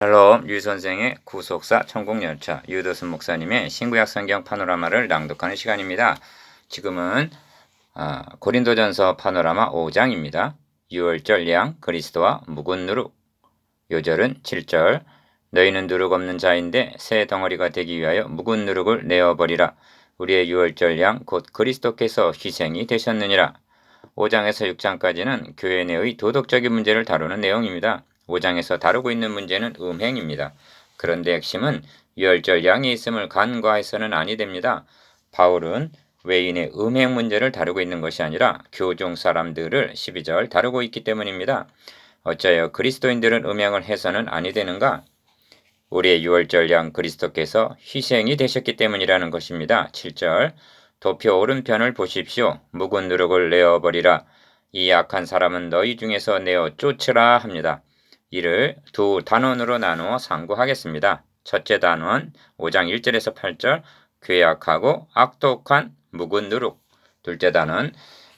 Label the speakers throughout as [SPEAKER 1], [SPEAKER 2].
[SPEAKER 1] 샬롬 유 선생의 구속사 천국열차 유도순 목사님의 신구약 성경 파노라마를 낭독하는 시간입니다. 지금은 고린도전서 파노라마 5장입니다. 6월절 양 그리스도와 묵은 누룩. 요절은 7절. 너희는 누룩 없는 자인데 새 덩어리가 되기 위하여 묵은 누룩을 내어버리라. 우리의 6월절 양 곧 그리스도께서 희생이 되셨느니라. 5장에서 6장까지는 교회 내의 도덕적인 문제를 다루는 내용입니다. 5장에서 다루고 있는 문제는 음행입니다. 그런데 핵심은 유월절 양이 있음을 간과해서는 아니 됩니다. 바울은 외인의 음행 문제를 다루고 있는 것이 아니라 교종 사람들을 12절 다루고 있기 때문입니다. 어찌하여 그리스도인들은 음행을 해서는 아니 되는가? 우리의 유월절 양 그리스도께서 희생이 되셨기 때문이라는 것입니다. 7절. 도표 오른편을 보십시오. 묵은 누룩을 내어버리라. 이 악한 사람은 너희 중에서 내어 쫓으라 합니다. 이를 두 단원으로 나누어 상고하겠습니다. 첫째 단원 5장 1절에서 8절 괴악하고 악독한 묵은 누룩. 둘째 단원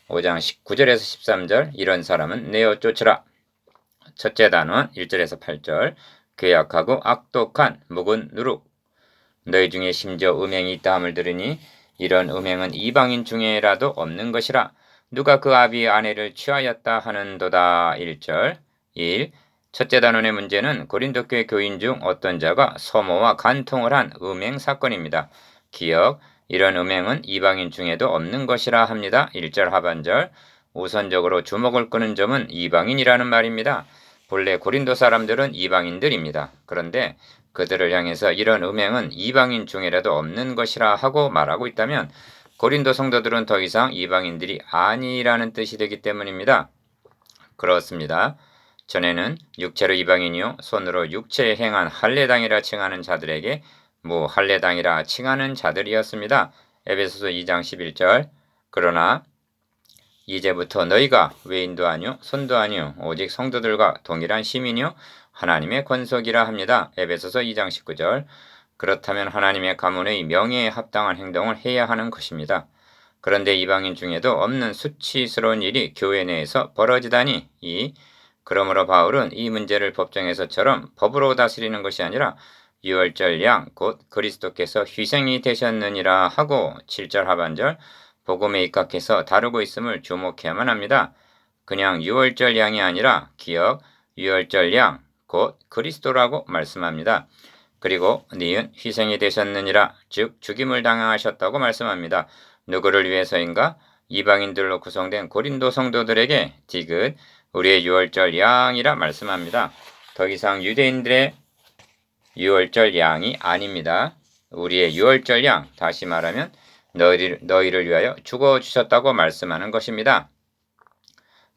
[SPEAKER 1] 5장 19절에서 13절 이런 사람은 내어 쫓으라. 첫째 단원 1절에서 8절 괴악하고 악독한 묵은 누룩. 너희 중에 심지어 음행이 있다 함을 들으니 이런 음행은 이방인 중에라도 없는 것이라. 누가 그 아비의 아내를 취하였다 하는도다. 1절 1. 첫째 단원의 문제는 고린도 교회 교인 중 어떤 자가 서모와 간통을 한 음행 사건입니다. 기억, 이런 음행은 이방인 중에도 없는 것이라 합니다. 1절 하반절. 우선적으로 주목을 끄는 점은 이방인이라는 말입니다. 본래 고린도 사람들은 이방인들입니다. 그런데 그들을 향해서 이런 음행은 이방인 중에라도 없는 것이라 하고 말하고 있다면 고린도 성도들은 더 이상 이방인들이 아니라는 뜻이 되기 때문입니다. 그렇습니다. 전에는 육체로 이방인이요 손으로 육체에 행한 할례당이라 칭하는 자들에게 무할례당이라 칭하는 자들이었습니다. 에베소서 2장 11절. 그러나 이제부터 너희가 외인도 아니요 손도 아니요 오직 성도들과 동일한 시민이요 하나님의 권속이라 합니다. 에베소서 2장 19절. 그렇다면 하나님의 가문의 명예에 합당한 행동을 해야 하는 것입니다. 그런데 이방인 중에도 없는 수치스러운 일이 교회 내에서 벌어지다니. 그러므로 바울은 이 문제를 법정에서처럼 법으로 다스리는 것이 아니라 유월절 양 곧 그리스도께서 희생이 되셨느니라 하고 7절 하반절 복음에 입각해서 다루고 있음을 주목해야만 합니다. 그냥 유월절 양이 아니라 기억 유월절 양 곧 그리스도라고 말씀합니다. 그리고 니은 희생이 되셨느니라 즉 죽임을 당하셨다고 말씀합니다. 누구를 위해서인가? 이방인들로 구성된 고린도 성도들에게 디귿 우리의 유월절 양이라 말씀합니다. 더 이상 유대인들의 유월절 양이 아닙니다. 우리의 유월절 양, 다시 말하면 너희를 위하여 죽어주셨다고 말씀하는 것입니다.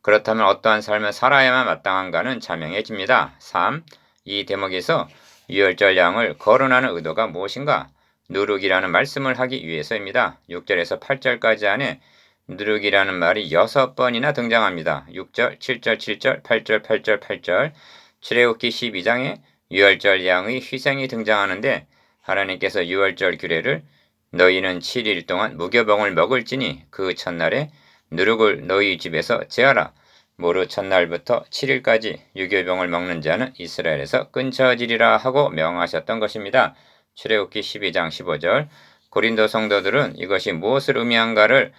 [SPEAKER 1] 그렇다면 어떠한 삶을 살아야만 마땅한가는 자명해집니다. 3. 이 대목에서 유월절 양을 거론하는 의도가 무엇인가? 누룩이라는 말씀을 하기 위해서입니다. 6절에서 8절까지 안에 누룩이라는 말이 6번이나 등장합니다. 6절, 7절, 7절, 8절, 8절, 8절. 출애굽기 12장에 유월절 양의 희생이 등장하는데 하나님께서 유월절 규례를 너희는 7일 동안 무교병을 먹을지니 그 첫날에 누룩을 너희 집에서 제하라. 모르 첫날부터 7일까지 유교병을 먹는 자는 이스라엘에서 끊쳐지리라 하고 명하셨던 것입니다. 출애굽기 12장 15절. 고린도 성도들은 이것이 무엇을 의미한가를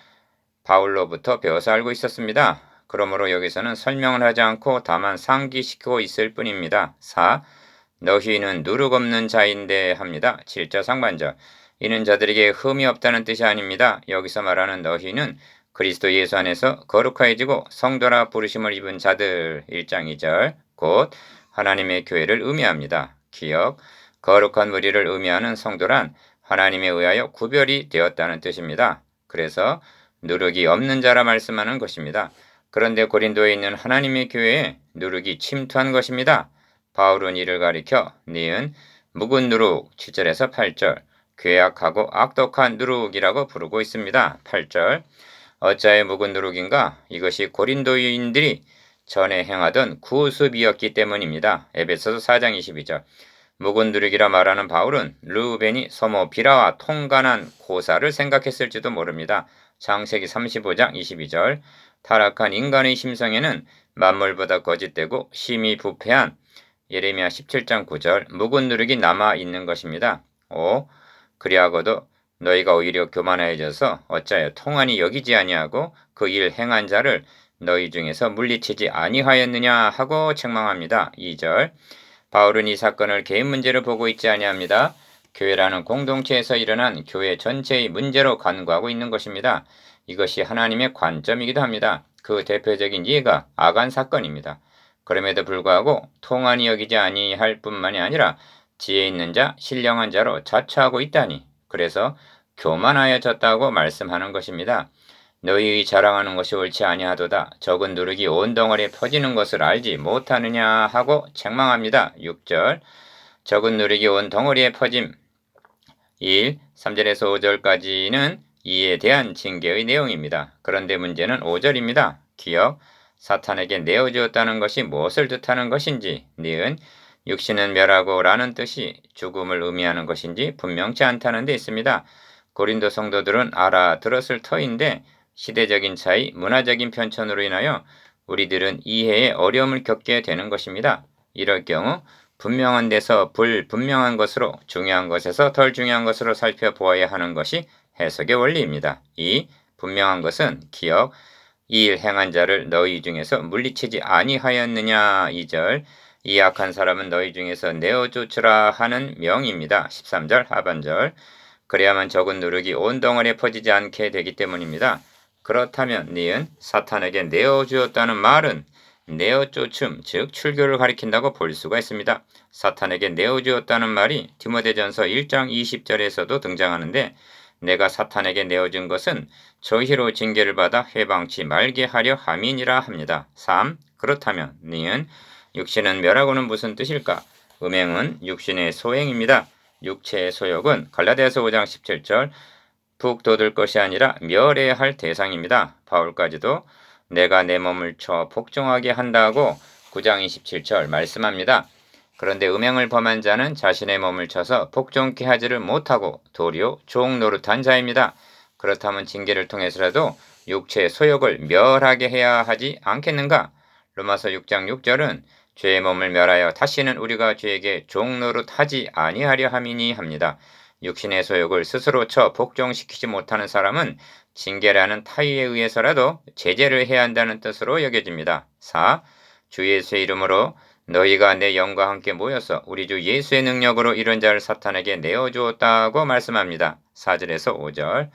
[SPEAKER 1] 바울로부터 배워서 알고 있었습니다. 그러므로 여기서는 설명을 하지 않고 다만 상기시키고 있을 뿐입니다. 4. 너희는 누룩 없는 자인데 합니다. 7절 상반절. 이는 저들에게 흠이 없다는 뜻이 아닙니다. 여기서 말하는 너희는 그리스도 예수 안에서 거룩하여지고 성도라 부르심을 입은 자들. 1장 2절 곧 하나님의 교회를 의미합니다. 기억 거룩한 무리를 의미하는 성도란 하나님에 의하여 구별이 되었다는 뜻입니다. 그래서 누룩이 없는 자라 말씀하는 것입니다. 그런데 고린도에 있는 하나님의 교회에 누룩이 침투한 것입니다. 바울은 이를 가리켜 니은 묵은 누룩 7절에서 8절 괴악하고 악독한 누룩이라고 부르고 있습니다. 8절 어찌하여 묵은 누룩인가? 이것이 고린도인들이 전에 행하던 구습이었기 때문입니다. 에베소서 4장 22절 묵은 누룩이라 말하는 바울은 르우벤이 서모 비라와 통간한 고사를 생각했을지도 모릅니다. 창세기 35장 22절 타락한 인간의 심성에는 만물보다 거짓되고 심히 부패한 예레미야 17장 9절 묵은 누룩이 남아 있는 것입니다. 5. 그리하고도 너희가 오히려 교만하여져서 어찌하여 통한이 여기지 아니하고 그 일 행한 자를 너희 중에서 물리치지 아니하였느냐 하고 책망합니다. 2절 바울은 이 사건을 개인 문제로 보고 있지 아니합니다. 교회라는 공동체에서 일어난 교회 전체의 문제로 간구하고 있는 것입니다. 이것이 하나님의 관점이기도 합니다. 그 대표적인 예가 아간 사건입니다. 그럼에도 불구하고 통한이 여기지 아니할 뿐만이 아니라 지혜 있는 자, 신령한 자로 자처하고 있다니 그래서 교만하여졌다고 말씀하는 것입니다. 너희의 자랑하는 것이 옳지 아니하도다. 적은 누룩이 온 덩어리에 퍼지는 것을 알지 못하느냐 하고 책망합니다. 6절 적은 누룩이 온 덩어리에 퍼짐 1. 3절에서 5절까지는 이에 대한 징계의 내용입니다. 그런데 문제는 5절입니다. 기억 사탄에게 내어주었다는 것이 무엇을 뜻하는 것인지 니은 육신은 멸하고 라는 뜻이 죽음을 의미하는 것인지 분명치 않다는 데 있습니다. 고린도 성도들은 알아들었을 터인데 시대적인 차이, 문화적인 편견으로 인하여 우리들은 이해에 어려움을 겪게 되는 것입니다. 이럴 경우 분명한 데서 불분명한 것으로 중요한 것에서 덜 중요한 것으로 살펴보아야 하는 것이 해석의 원리입니다. 2. 분명한 것은 기억, 이 일 행한 자를 너희 중에서 물리치지 아니하였느냐 2절 이 악한 사람은 너희 중에서 내어쫓으라 하는 명입니다. 13절 하반절 그래야만 적은 누룩이 온 덩어리에 퍼지지 않게 되기 때문입니다. 그렇다면 니은 사탄에게 내어주었다는 말은 내어쫓음 즉 출교를 가리킨다고 볼 수가 있습니다. 사탄에게 내어주었다는 말이 디모데전서 1장 20절에서도 등장하는데 내가 사탄에게 내어준 것은 저희로 징계를 받아 회방치 말게 하려 함이니라 합니다. 3. 그렇다면 니은 육신은 멸하고는 무슨 뜻일까? 음행은 육신의 소행입니다. 육체의 소욕은 갈라디아서 5장 17절 북돋을 것이 아니라 멸해야 할 대상입니다. 바울까지도 내가 내 몸을 쳐 복종하게 한다고 9장 27절 말씀합니다. 그런데 음행을 범한 자는 자신의 몸을 쳐서 복종케 하지를 못하고 도리어 종 노릇한 자입니다. 그렇다면 징계를 통해서라도 육체의 소욕을 멸하게 해야 하지 않겠는가? 로마서 6장 6절은 죄의 몸을 멸하여 다시는 우리가 죄에게 종 노릇하지 아니하려 함이니 합니다. 육신의 소욕을 스스로 쳐 복종시키지 못하는 사람은 징계라는 타의에 의해서라도 제재를 해야 한다는 뜻으로 여겨집니다. 4. 주 예수의 이름으로 너희가 내 영과 함께 모여서 우리 주 예수의 능력으로 이런 자를 사탄에게 내어주었다고 말씀합니다. 4절에서 5절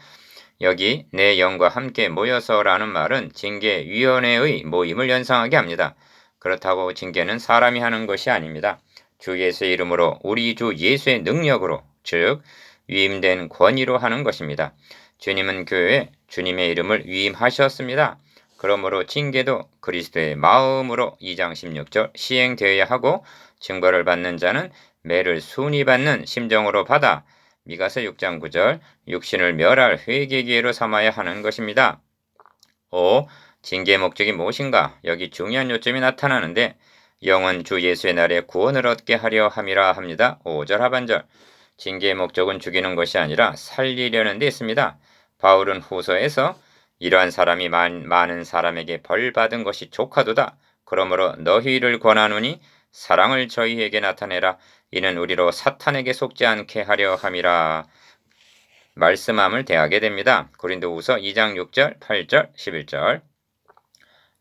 [SPEAKER 1] 여기 내 영과 함께 모여서라는 말은 징계위원회의 모임을 연상하게 합니다. 그렇다고 징계는 사람이 하는 것이 아닙니다. 주 예수의 이름으로 우리 주 예수의 능력으로 즉 위임된 권위로 하는 것입니다. 주님은 교회에 주님의 이름을 위임하셨습니다. 그러므로 징계도 그리스도의 마음으로 2장 16절 시행되어야 하고 증거를 받는 자는 매를 순히 받는 심정으로 받아 미가서 6장 9절 육신을 멸할 회개 기회로 삼아야 하는 것입니다. 5. 징계의 목적이 무엇인가? 여기 중요한 요점이 나타나는데 영은 주 예수의 날에 구원을 얻게 하려 함이라 합니다. 5절 하반절 징계의 목적은 죽이는 것이 아니라 살리려는 데 있습니다. 바울은 후서에서 이러한 사람이 많은 사람에게 벌 받은 것이 족하도다. 그러므로 너희를 권하노니 사랑을 저희에게 나타내라. 이는 우리로 사탄에게 속지 않게 하려 함이라. 말씀함을 대하게 됩니다. 고린도후서 2장 6절, 8절, 11절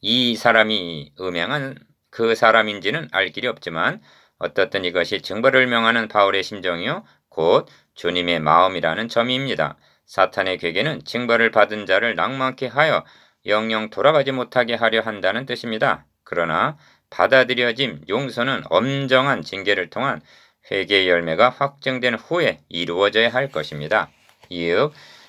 [SPEAKER 1] 이 사람이 음행한 그 사람인지는 알 길이 없지만 어떻든 이것이 증거를 명하는 바울의 심정이요 곧 주님의 마음이라는 점입니다. 사탄의 괴계는 징벌을 받은 자를 낭망케 하여 영영 돌아가지 못하게 하려 한다는 뜻입니다. 그러나 받아들여짐 용서는 엄정한 징계를 통한 회개의 열매가 확정된 후에 이루어져야 할 것입니다.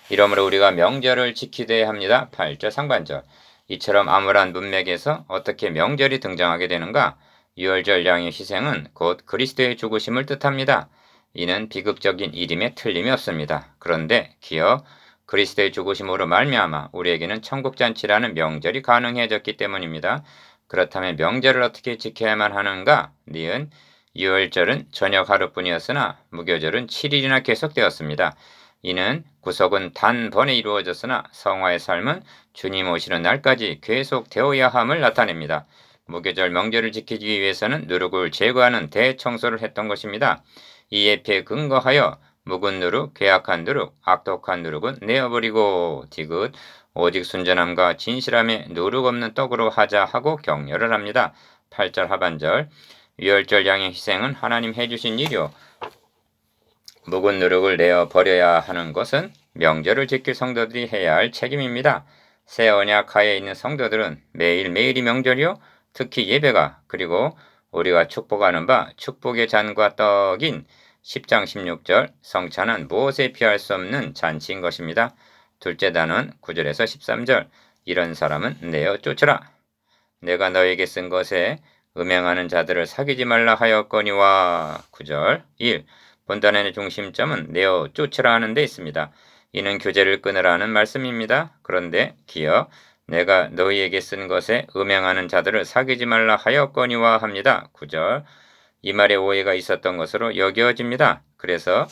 [SPEAKER 1] 이러므로 우리가 명절을 지키되어야 합니다. 8절 상반절 이처럼 암울한 문맥에서 어떻게 명절이 등장하게 되는가? 유월절 양의 희생은 곧 그리스도의 죽으심을 뜻합니다. 이는 비극적인 일임에 틀림이 없습니다. 그런데 기어 그리스도의 죽으심으로 말미암아 우리에게는 천국잔치라는 명절이 가능해졌기 때문입니다. 그렇다면 명절을 어떻게 지켜야만 하는가? 니은 유월절은 저녁 하루뿐이었으나 무교절은 7일이나 계속되었습니다. 이는 구속은 단번에 이루어졌으나 성화의 삶은 주님 오시는 날까지 계속되어야 함을 나타냅니다. 무교절 명절을 지키기 위해서는 누룩을 제거하는 대청소를 했던 것입니다. 이 예표에 근거하여 묵은 누룩, 괴악한 누룩, 악독한 누룩은 내어버리고 디귿 오직 순전함과 진실함에 누룩 없는 떡으로 하자 하고 격려를 합니다. 8절 하반절 유월절 양의 희생은 하나님 해주신 일이요 묵은 누룩을 내어버려야 하는 것은 명절을 지킬 성도들이 해야 할 책임입니다. 새 언약 하에 있는 성도들은 매일매일이 명절이요 특히 예배가 그리고 우리가 축복하는 바 축복의 잔과 떡인 10장 16절 성찬은 무엇에 피할 수 없는 잔치인 것입니다. 둘째 단은 9절에서 13절 이런 사람은 내어 쫓으라. 내가 너에게 쓴 것에 음행하는 자들을 사귀지 말라 하였거니와 9절 1. 본단의 중심점은 내어 쫓으라 하는 데 있습니다. 이는 교제를 끊으라는 말씀입니다. 그런데 기억 내가 너희에게 쓴 것에 음행하는 자들을 사귀지 말라 하였거니와 합니다. 9절 이 말에 오해가 있었던 것으로 여겨집니다. 그래서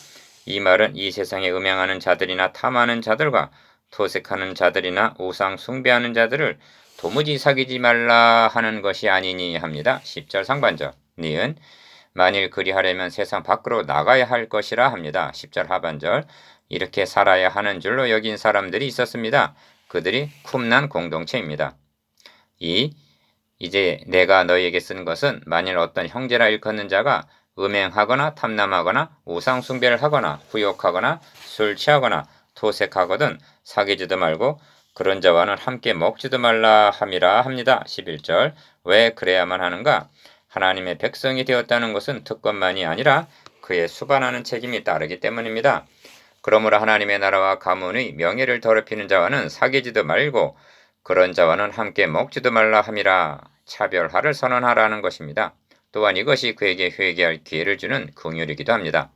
[SPEAKER 1] 이 말은 이 세상에 음행하는 자들이나 탐하는 자들과 토색하는 자들이나 우상 숭배하는 자들을 도무지 사귀지 말라 하는 것이 아니니 합니다. 10절 상반절 니은 만일 그리하려면 세상 밖으로 나가야 할 것이라 합니다. 10절 하반절 이렇게 살아야 하는 줄로 여긴 사람들이 있었습니다. 그들이 쿰난 공동체입니다. 2. 이제 내가 너희에게 쓴 것은 만일 어떤 형제라 일컫는 자가 음행하거나 탐남하거나 우상 숭배를 하거나 후욕하거나 술 취하거나 토색하거든 사귀지도 말고 그런 자와는 함께 먹지도 말라 함이라 합니다. 11절 왜 그래야만 하는가? 하나님의 백성이 되었다는 것은 특권만이 아니라 그의 수반하는 책임이 따르기 때문입니다. 그러므로 하나님의 나라와 가문의 명예를 더럽히는 자와는 사귀지도 말고 그런 자와는 함께 먹지도 말라 함이라 차별화를 선언하라는 것입니다. 또한 이것이 그에게 회개할 기회를 주는 긍휼이기도 합니다.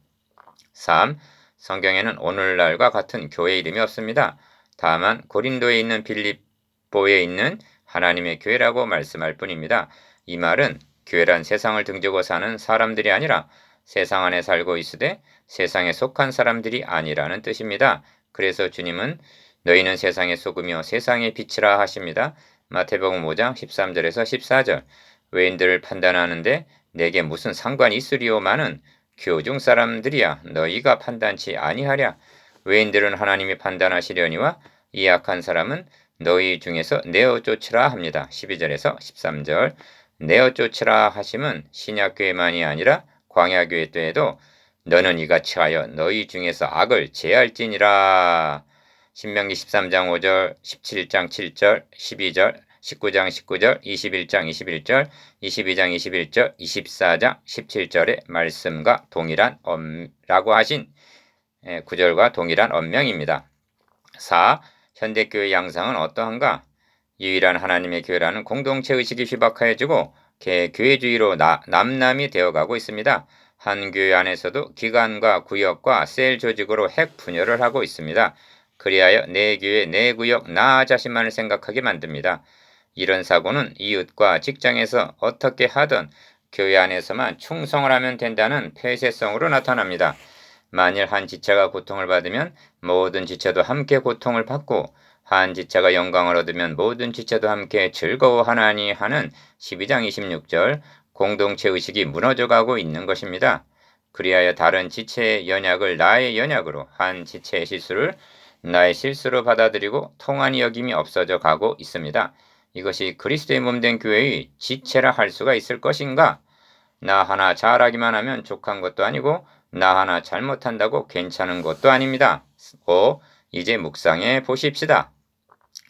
[SPEAKER 1] 3. 성경에는 오늘날과 같은 교회 이름이 없습니다. 다만 고린도에 있는 빌립보에 있는 하나님의 교회라고 말씀할 뿐입니다. 이 말은 교회란 세상을 등지고 사는 사람들이 아니라 세상 안에 살고 있으되 세상에 속한 사람들이 아니라는 뜻입니다. 그래서 주님은 너희는 세상의 소금이요 세상의 빛이라 하십니다. 마태복음 5장 13절에서 14절 외인들을 판단하는데 내게 무슨 상관이 있으리오마는 교중 사람들이야 너희가 판단치 아니하랴. 외인들은 하나님이 판단하시려니와 이 악한 사람은 너희 중에서 내어 쫓으라 합니다. 12절에서 13절 내어 쫓으라 하심은 신약교회만이 아니라 광야교회 때에도 너는 이같이 하여 너희 중에서 악을 제할지니라. 신명기 13장 5절 17장 7절 12절 19장 19절 21장 21절 22장 21절 24장 17절의 말씀과 동일한 라고 하신 구절과 동일한 언명입니다. 4. 현대교회 양상은 어떠한가? 유일한 하나님의 교회라는 공동체의식이 휘박하여지고 개교회주의로 남남이 되어가고 있습니다. 한 교회 안에서도 기관과 구역과 셀 조직으로 핵 분열을 하고 있습니다. 그리하여 내 교회, 내 구역, 나 자신만을 생각하게 만듭니다. 이런 사고는 이웃과 직장에서 어떻게 하든 교회 안에서만 충성을 하면 된다는 폐쇄성으로 나타납니다. 만일 한 지체가 고통을 받으면 모든 지체도 함께 고통을 받고 한 지체가 영광을 얻으면 모든 지체도 함께 즐거워하나니 하는 12장 26절 공동체 의식이 무너져가고 있는 것입니다. 그리하여 다른 지체의 연약을 나의 연약으로 한 지체의 실수를 나의 실수로 받아들이고 통한이 여김이 없어져 가고 있습니다. 이것이 그리스도의 몸된 교회의 지체라 할 수가 있을 것인가? 나 하나 잘하기만 하면 족한 것도 아니고 나 하나 잘못한다고 괜찮은 것도 아닙니다. 5. 이제 묵상해 보십시다.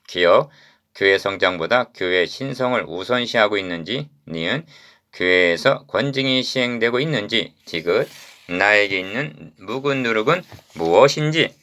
[SPEAKER 1] 기억, 교회 성장보다 교회 신성을 우선시하고 있는지, 니은 교회에서 권징이 시행되고 있는지, 디귿 나에게 있는 묵은 누룩은 무엇인지